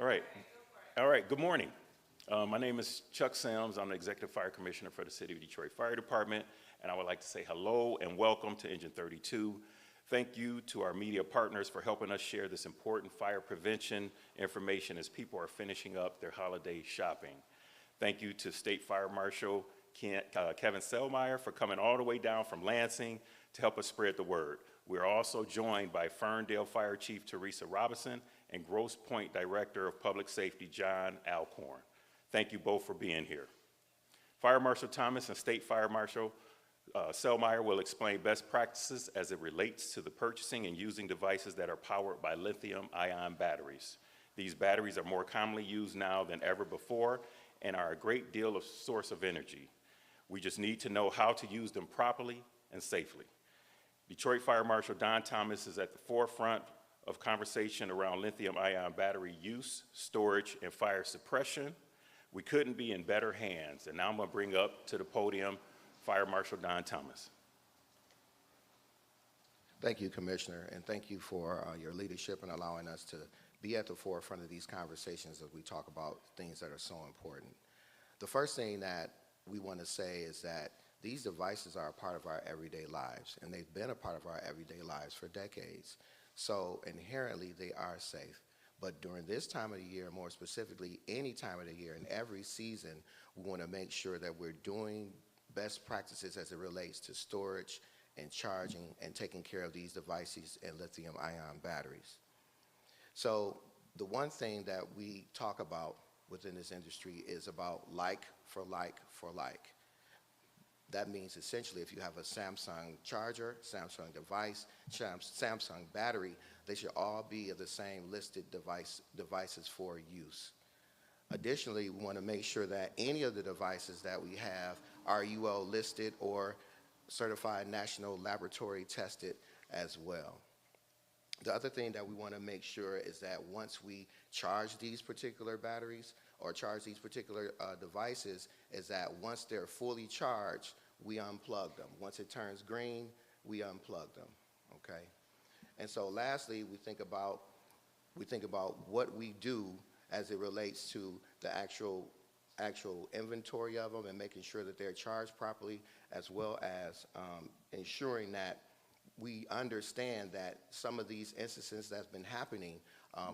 All right. All right. Good morning. My name is Chuck Sims. I'm the Executive Fire Commissioner for the City of Detroit Fire Department, and I would like to say hello and welcome to Engine 32. Thank you to our media partners for helping us share this important fire prevention information as people are finishing up their holiday shopping. Thank you to State Fire Marshal Kevin Selmeyer for coming all the way down from Lansing to help us spread the word. We're also joined by Ferndale Fire Chief Teresa Robinson and Grosse Pointe Director of Public Safety John Alcorn. Thank you both for being here. Fire Marshal Thomas and State Fire Marshal Selmeyer will explain best practices as it relates to the purchasing and using devices that are powered by lithium-ion batteries. These batteries are more commonly used now than ever before and are a great deal of source of energy. We just need to know how to use them properly and safely. Detroit Fire Marshal Don Thomas is at the forefront of conversation around lithium-ion battery use, storage, and fire suppression. We couldn't be in better hands. And now I'm going to bring up to the podium Fire Marshal Don Thomas. Thank you, Commissioner, and thank you for your leadership and allowing us to be at the forefront of these conversations as we talk about things that are so important. The first thing that we want to say is that these devices are a part of our everyday lives, and they've been a part of our everyday lives for decades. So inherently, they are safe. But during this time of the year, more specifically, any time of the year and every season, we want to make sure that we're doing best practices as it relates to storage and charging and taking care of these devices and lithium-ion batteries. So the one thing that we talk about within this industry is about like for like for like. That means essentially if you have a Samsung charger, Samsung device, Samsung battery, they should all be of the same listed devices for use. Additionally, we want to make sure that any of the devices that we have are UL listed or certified national laboratory tested as well. The other thing that we want to make sure is that once we charge these particular batteries or charge these particular devices, is that once they're fully charged, we unplug them. Once it turns green, we unplug them, okay? And so lastly, we think about what we do as it relates to the actual inventory of them and making sure that they're charged properly, as well as ensuring that we understand that some of these instances that's been happening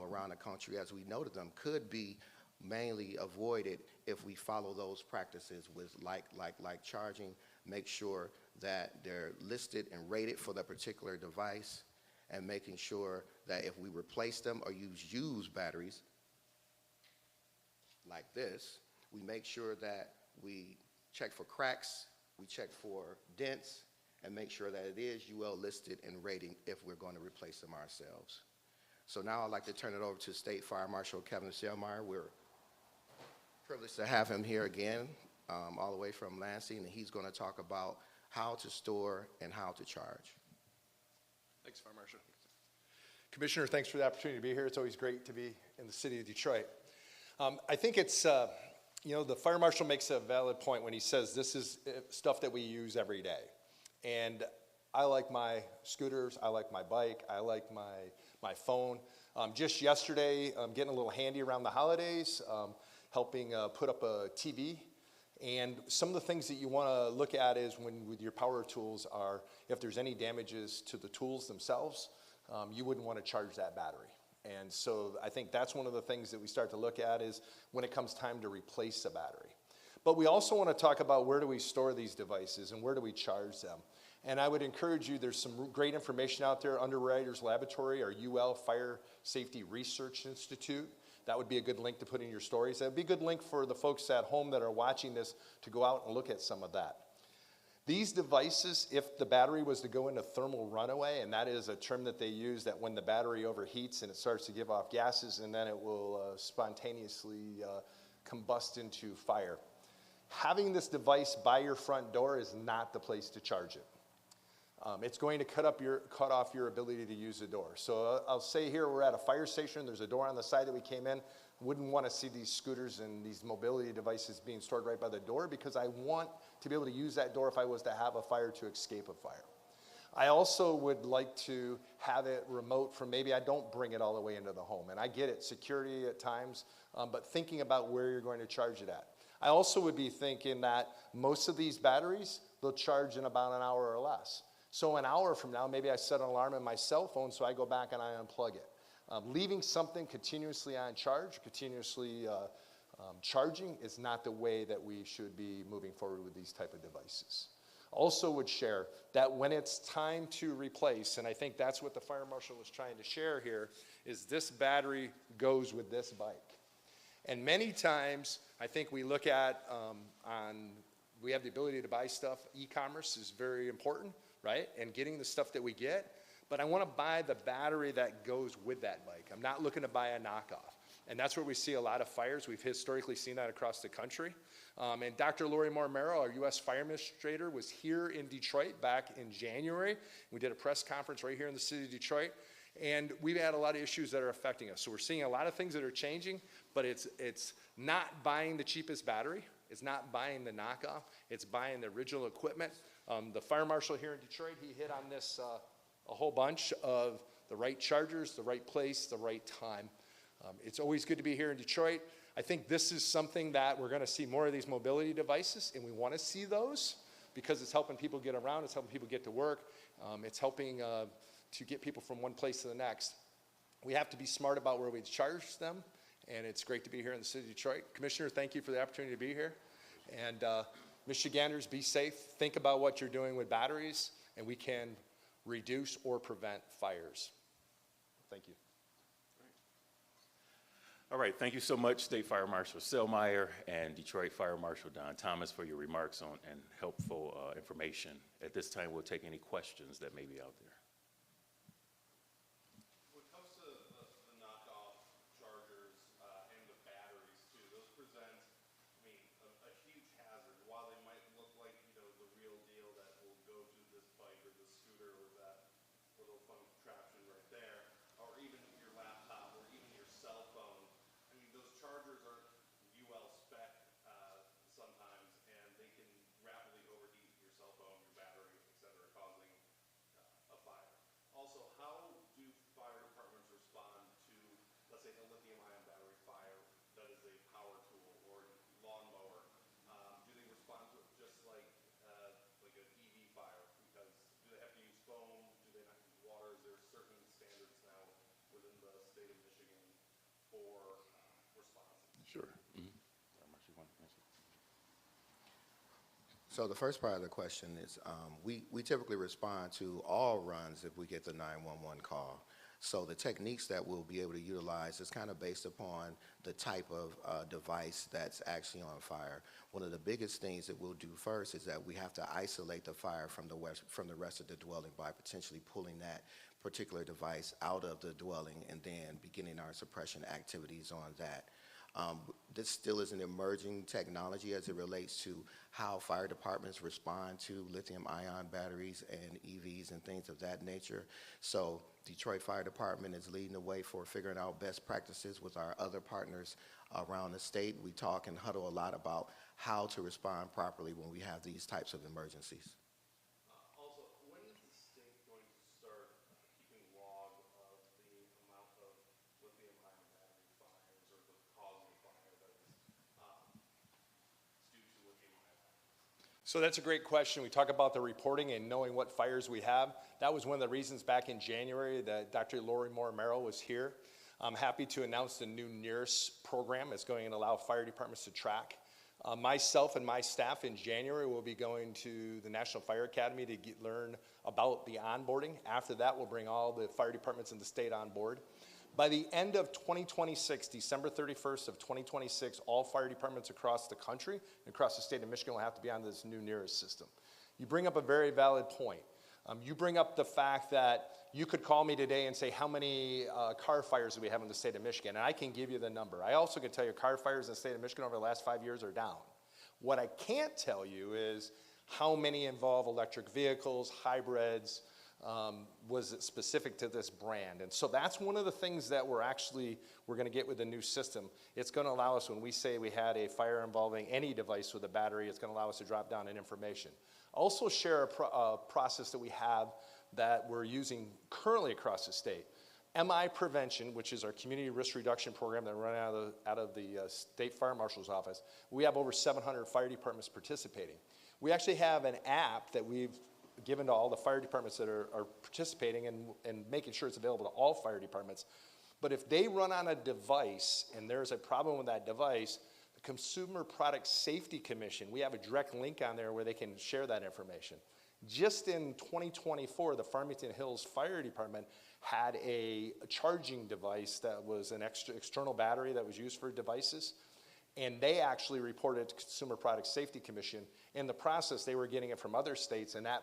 around the country, as we noted them, could be mainly avoided if we follow those practices with like charging, make sure that they're listed and rated for the particular device, and making sure that if we replace them or use used batteries like this, we make sure that we check for cracks, we check for dents, and make sure that it is UL listed and rating if we're going to replace them ourselves. So now I'd like to turn it over to State Fire Marshal Kevin Selmeyer. We're privileged to have him here again, all the way from Lansing, and he's going to talk about how to store and how to charge. Thanks, Fire Marshal. Commissioner, thanks for the opportunity to be here. It's always great to be in the city of Detroit. I think it's, the Fire Marshal makes a valid point when he says this is stuff that we use every day. And I like my scooters, I like my bike, I like my phone. Just yesterday, getting a little handy around the holidays, helping put up a TV. And some of the things that you want to look at is with your power tools are if there's any damages to the tools themselves, you wouldn't want to charge that battery. And so I think that's one of the things that we start to look at is when it comes time to replace a battery. But we also want to talk about where do we store these devices and where do we charge them. And I would encourage you, there's some great information out there, Underwriters Laboratory or UL Fire Safety Research Institute. That would be a good link to put in your stories. That would be a good link for the folks at home that are watching this to go out and look at some of that. These devices, if the battery was to go into thermal runaway, and that is a term that they use that when the battery overheats and it starts to give off gases and then it will spontaneously combust into fire. Having this device by your front door is not the place to charge it. It's going to cut off your ability to use the door. So I'll say here we're at a fire station. There's a door on the side that we came in. Wouldn't want to see these scooters and these mobility devices being stored right by the door because I want to be able to use that door if I was to have a fire to escape a fire. I also would like to have it remote from maybe I don't bring it all the way into the home. And I get it, security at times, but thinking about where you're going to charge it at. I also would be thinking that most of these batteries, they'll charge in about an hour or less. So an hour from now, maybe I set an alarm in my cell phone so I go back and I unplug it. Leaving something continuously on charge, continuously charging is not the way that we should be moving forward with these type of devices. Also would share that when it's time to replace, and I think that's what the fire marshal was trying to share here, is this battery goes with this bike. And many times, I think we look at we have the ability to buy stuff. E-commerce is very important, right? And getting the stuff that we get. But I want to buy the battery that goes with that bike. I'm not looking to buy a knockoff. And that's where we see a lot of fires. We've historically seen that across the country. And Dr. Lori Mormero, our U.S. Fire Administrator, was here in Detroit back in January. We did a press conference right here in the city of Detroit. And we've had a lot of issues that are affecting us. So we're seeing a lot of things that are changing, but it's not buying the cheapest battery. It's not buying the knockoff. It's buying the original equipment. The fire marshal here in Detroit, he hit on this a whole bunch of the right chargers, the right place, the right time. It's always good to be here in Detroit. I think this is something that we're going to see more of these mobility devices, and we want to see those because it's helping people get around, it's helping people get to work, it's helping to get people from one place to the next. We have to be smart about where we charge them, and it's great to be here in the city of Detroit. Commissioner, thank you for the opportunity to be here. And Michiganders, be safe. Think about what you're doing with batteries, and we can reduce or prevent fires. Thank you. All right, thank you so much, State Fire Marshal Selmeyer and Detroit Fire Marshal Don Thomas for your remarks on and helpful information. At this time, we'll take any questions that may be out there. When it comes to the knockoff chargers and the batteries too, those present, I mean, a huge hazard. While they might look like, you know, the real deal that will go to this bike or this scooter or that little fun contraption right there, or even your laptop or even your cell phone, I mean, those chargers aren't UL spec sometimes, and they can rapidly overheat your cell phone, your battery, et cetera, causing a fire. Also, how do fire departments respond to, let's say, a lithium-ion battery fire that is a power tool or lawnmower? Do they respond to it just like an EV fire? Because do they have to use foam? Do they not use water? Is there certain standards now within the state of Michigan for response? Sure. Mm-hmm. So the first part of the question is we typically respond to all runs if we get the 911 call. So the techniques that we'll be able to utilize is kind of based upon the type of device that's actually on fire. One of the biggest things that we'll do first is that we have to isolate the fire from the rest of the dwelling by potentially pulling that particular device out of the dwelling and then beginning our suppression activities on that. This still is an emerging technology as it relates to how fire departments respond to lithium-ion batteries and EVs and things of that nature. So Detroit Fire Department is leading the way for figuring out best practices with our other partners around the state. We talk and huddle a lot about how to respond properly when we have these types of emergencies. Also, when is the state going to start keeping log of the amount of lithium-ion battery fires or the cause of fire that is due to lithium-ion batteries? So that's a great question. We talk about the reporting and knowing what fires we have. That was one of the reasons back in January that Dr. Lori Mormero was here. I'm happy to announce the new NEARS program is going to allow fire departments to track. Myself and my staff in January will be going to the National Fire Academy to learn about the onboarding. After that, we'll bring all the fire departments in the state on board. By the end of 2026, December 31st of 2026, all fire departments across the country and across the state of Michigan will have to be on this new NEARS system. You bring up a very valid point. You bring up the fact that you could call me today and say, how many car fires do we have in the state of Michigan? And I can give you the number. I also can tell you car fires in the state of Michigan over the last 5 years are down. What I can't tell you is how many involve electric vehicles, hybrids, was it specific to this brand? And so that's one of the things that we're going to get with the new system. It's going to allow us, when we say we had a fire involving any device with a battery, it's going to allow us to drop down in information. Also share a process that we have that we're using currently across the state. MI Prevention, which is our community risk reduction program that run out of the State Fire Marshal's office, we have over 700 fire departments participating. We actually have an app that we've given to all the fire departments that are participating and making sure it's available to all fire departments. But if they run on a device and there's a problem with that device, the Consumer Product Safety Commission, we have a direct link on there where they can share that information. Just in 2024, the Farmington Hills Fire Department had a charging device that was an external battery that was used for devices. And they actually reported to Consumer Product Safety Commission. In the process, they were getting it from other states, and that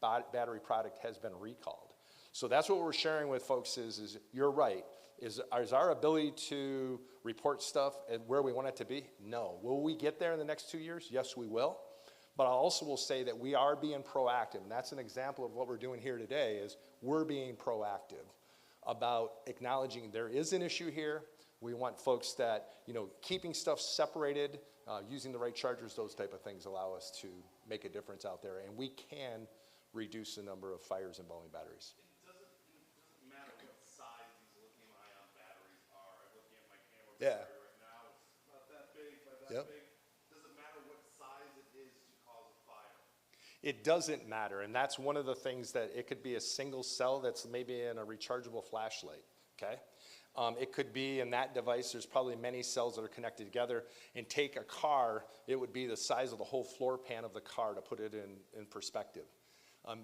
battery product has been recalled. So that's what we're sharing with folks is you're right. Is our ability to report stuff at where we want it to be? No. Will we get there in the next 2 years? Yes, we will. But I also will say that we are being proactive, and that's an example of what we're doing here today is we're being proactive about acknowledging there is an issue here. We want folks that, keeping stuff separated, using the right chargers, those type of things allow us to make a difference out there, and we can reduce the number of fires involving batteries. It doesn't matter what size these lithium-ion batteries are. I'm looking at my camera Yeah. battery right now. It's about that big, by that Yep. big. Does it matter what size it is to cause a fire? It doesn't matter, and that's one of the things that it could be a single cell that's maybe in a rechargeable flashlight, okay? It could be in that device, there's probably many cells that are connected together, and take a car, it would be the size of the whole floor pan of the car to put it in perspective.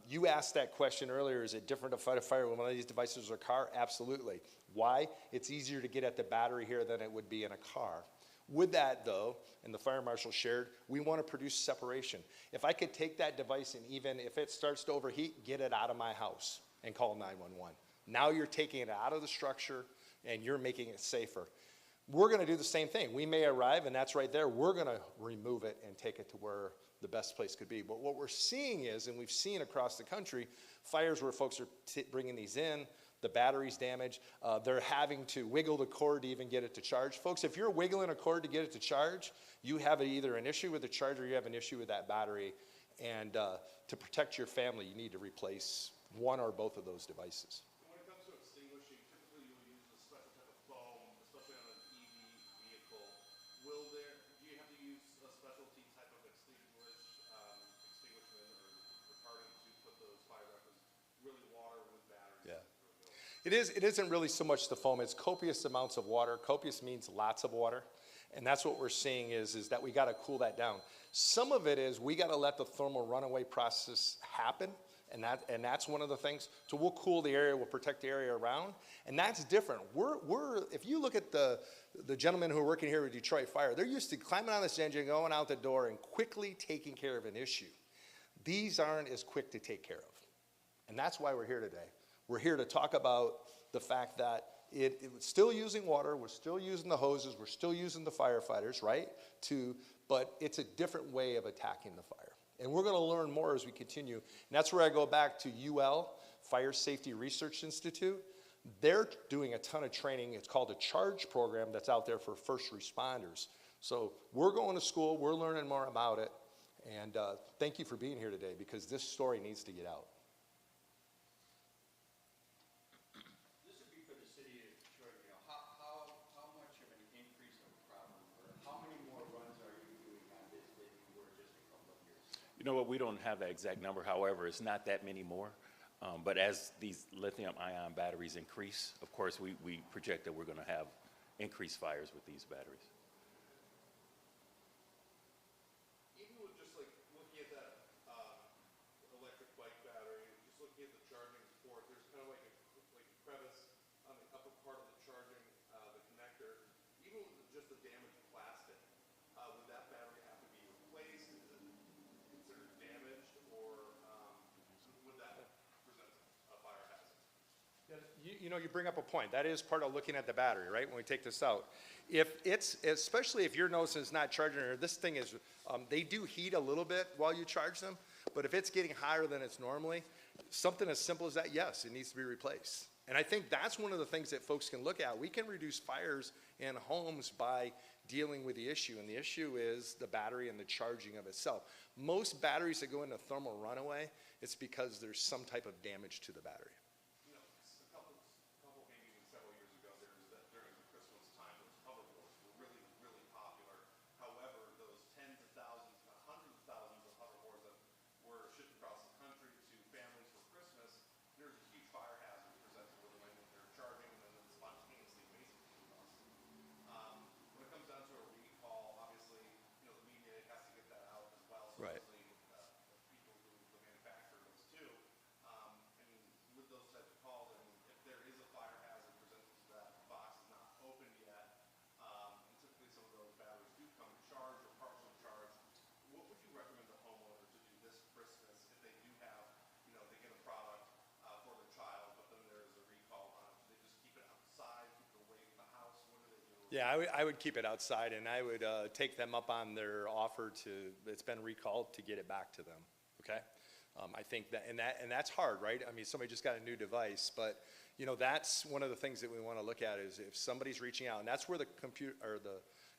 You asked that question earlier, is it different to fight a fire with one of these devices or a car? Absolutely. Why? It's easier to get at the battery here than it would be in a car. With that though, and the fire marshal shared, we want to produce separation. If I could take that device and even if it starts to overheat, get it out of my house and call 911. Now you're taking it out of the structure and you're making it safer. We're going to do the same thing. We may arrive and that's right there. We're going to remove it and take it to where the best place could be. But what we're seeing is, and we've seen across the country, fires where folks are bringing these in, the battery's damaged, they're having to wiggle the cord to even get it to charge. Folks, if you're wiggling a cord to get it to charge, you have either an issue with the charger or you have an issue with that battery. And to protect your family, you need to replace one or both of those devices. When it comes to extinguishing, typically you'll use a special type of foam, especially on an EV vehicle. Do you have to use a specialty type of extinguishment or retardant to put those fire weapons, really water with batteries? Yeah. It isn't really so much the foam, it's copious amounts of water. Copious means lots of water. And that's what we're seeing is that we got to cool that down. Some of it is we got to let the thermal runaway process happen. And that's one of the things. So we'll cool the area, we'll protect the area around. And that's different. If you look at the gentlemen who are working here with Detroit Fire, they're used to climbing on this engine, going out the door, and quickly taking care of an issue. These aren't as quick to take care of. And that's why we're here today. We're here to talk about the fact that it's still using water, we're still using the hoses, we're still using the firefighters, right? But it's a different way of attacking the fire. And we're going to learn more as we continue. And that's where I go back to UL, Fire Safety Research Institute. They're doing a ton of training. It's called a CHARGE program that's out there for first responders. So we're going to school, we're learning more about it. And thank you for being here today because this story needs to get out. You know what, we don't have that exact number. However, it's not that many more. But as these lithium-ion batteries increase, of course, we project that we're going to have increased fires with these batteries. Even with just like looking at that electric bike battery, just looking at the charging port, there's kind of like a crevice on the upper part of the charging, the connector. Even with just the damaged plastic, would that battery have to be replaced? Is it considered damaged, or would that present a fire hazard? You bring up a point. That is part of looking at the battery, right, when we take this out. Especially if your noticing it's not charging, or this thing is, they do heat a little bit while you charge them, but if it's getting higher than it's normally, something as simple as that, yes, it needs to be replaced. And I think that's one of the things that folks can look at. We can reduce fires in homes by dealing with the issue, and the issue is the battery and the charging of itself. Most batteries that go into thermal runaway, it's because there's some type of damage to the battery. You know, maybe even several years ago, there was that during the Christmas time, those hoverboards were really, really popular. However, those tens of thousands, hundreds of thousands of hoverboards that were shipped across the country to families for Christmas, there's a huge fire hazard presented with them when they're charging and then spontaneously basically combust. When it comes down to a recall, obviously, you know, the media has to get that out as well. So Right. obviously, the people who the manufacturer does too. And with those types of calls, I mean, if there is a fire hazard presented to that box is not opened yet, and typically some of those batteries do come charged or partially charged, what would you recommend the homeowner to do this Christmas if they do have, you know, they get a product for their child, but then there is a recall on it? Do they just keep it outside, keep it away from the house? What do they do? Yeah, I would keep it outside, and I would take them up on their offer it's been recalled, to get it back to them, okay? I think and that's hard, right? I mean, somebody just got a new device, but, you know, that's one of the things that we want to look at is if somebody's reaching out, and that's where the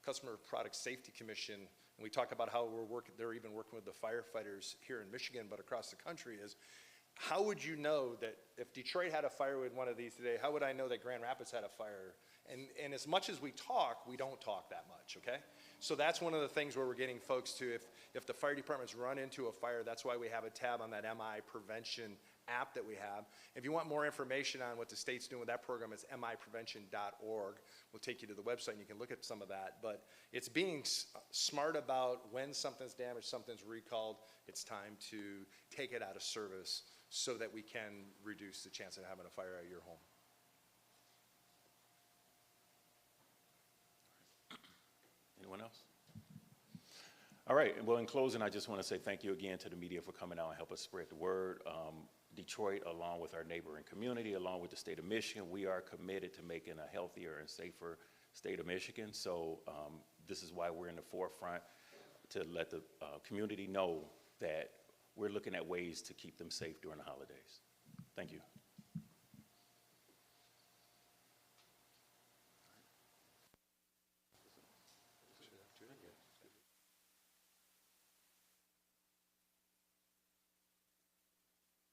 Customer Product Safety Commission, and we talk about how they're even working with the firefighters here in Michigan, but across the country, is how would you know that if Detroit had a fire with one of these today, how would I know that Grand Rapids had a fire? And as much as we talk, we don't talk that much, okay? So that's one of the things where we're getting folks to, if the fire departments run into a fire, that's why we have a tab on that MI prevention app that we have. If you want more information on what the state's doing with that program, it's miprevention.org. We'll take you to the website and you can look at some of that. But it's being smart about when something's damaged, something's recalled, it's time to take it out of service so that we can reduce the chance of having a fire at your home. Anyone else? All right, well, in closing, I just want to say thank you again to the media for coming out and help us spread the word. Detroit, along with our neighboring community, along with the state of Michigan, we are committed to making a healthier and safer state of Michigan. So this is why we're in the forefront, to let the community know that we're looking at ways to keep them safe during the holidays. Thank you.